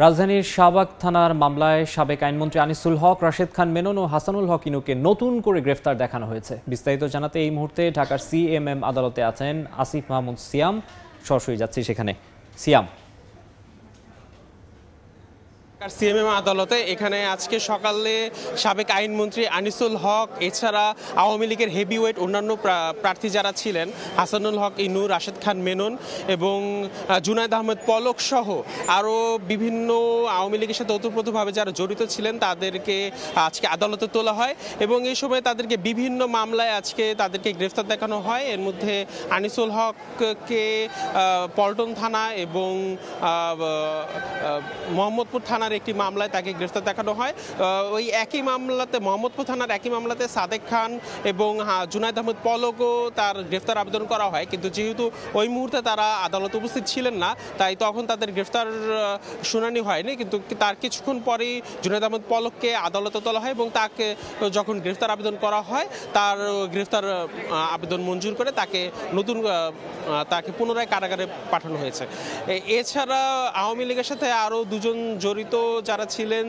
রাজধানীর শাহবাগ থানার মামলায় সাবেক আইনমন্ত্রী আনিসুল হক, রাশেদ খান মেনন ও হাসানুল হক ইনুকে নতুন করে গ্রেফতার দেখানো হয়েছে। বিস্তারিত জানাতে এই মুহূর্তে ঢাকার সিএমএম আদালতে আছেন আসিফ মাহমুদ সিয়াম। সরাসরি যাচ্ছি সেখানে। সিয়াম, সিএমএম আদালতে এখানে আজকে সকালে সাবেক আইনমন্ত্রী আনিসুল হক, এছাড়া আওয়ামী লীগের হেভিওয়েট অন্যান্য প্রার্থী যারা ছিলেন হাসানুল হক ইনু, রাশেদ খান মেনন এবং জুনায়েদ আহমেদ পলক সহ আরও বিভিন্ন আওয়ামী লীগের সাথে ওতপ্রোতভাবে যারা জড়িত ছিলেন তাদেরকে আজকে আদালতে তোলা হয় এবং এই সময় তাদেরকে বিভিন্ন মামলায় আজকে তাদেরকে গ্রেফতার দেখানো হয়। এর মধ্যে আনিসুল হককে পল্টন থানা এবং মোহাম্মদপুর থানার একটি মামলায় তাকে গ্রেফতার দেখানো হয়। ওই একই মামলাতে, মোহাম্মদপুর থানার একই মামলাতে সাদেক খান এবং জুনায়েদ আহমেদ পলকও তার গ্রেফতার আবেদন করা হয়, কিন্তু যেহেতু ওই মুহূর্তে তারা আদালতে উপস্থিত ছিলেন না, তাই তখন তাদের গ্রেফতার শুনানি হয়নি। কিন্তু তার কিছুক্ষণ পরেই জুনায়েদ আহমেদ পলককে আদালতে তোলা হয় এবং তাকে যখন গ্রেফতার আবেদন করা হয়, তার গ্রেফতার আবেদন মঞ্জুর করে তাকে পুনরায় কারাগারে পাঠানো হয়েছে। এছাড়া আওয়ামী লীগের সাথে আরও দুজন জড়িত যারা ছিলেন,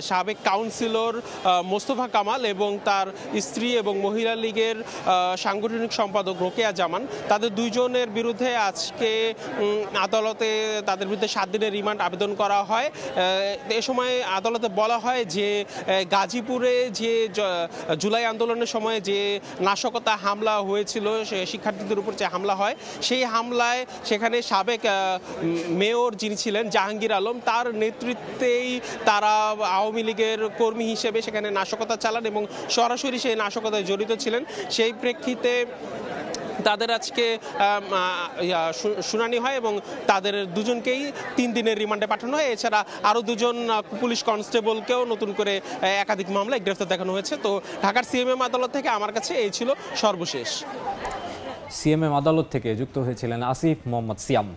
সাবেক কাউন্সিলর মোস্তফা কামাল এবং তার স্ত্রী এবং মহিলা লীগের সাংগঠনিক সম্পাদক রোকেয়া জামান, তাদের দুইজনের বিরুদ্ধে আজকে আদালতে তাদের বিরুদ্ধে 7 দিনের রিমান্ড আবেদন করা হয়। এ সময় আদালতে বলা হয় যে গাজীপুরে যে জুলাই আন্দোলনের সময় যে নাশকতা হামলা হয়েছিল, শিক্ষার্থীদের উপর যে হামলা হয়, সেই হামলায় সেখানে সাবেক মেয়র যিনি ছিলেন জাহাঙ্গীর আলম, তার নেতৃত্বেই তারা আওয়ামী লীগের কর্মী হিসেবে সেখানে নাশকতা চালান এবং সরাসরি সেই নাশকতায় জড়িত ছিলেন। সেই প্রেক্ষিতে তাদের আজকে শুনানি হয় এবং তাদের দুজনকেই 3 দিনের রিমান্ডে পাঠানো হয়। এছাড়া আরও দুজন পুলিশ কনস্টেবলকেও নতুন করে একাধিক মামলায় গ্রেফতার দেখানো হয়েছে। তো ঢাকার সিএমএম আদালত থেকে আমার কাছে এই ছিল সর্বশেষ। সিএমএম আদালত থেকে যুক্ত হয়েছিলেন আসিফ মোহাম্মদ সিয়াম।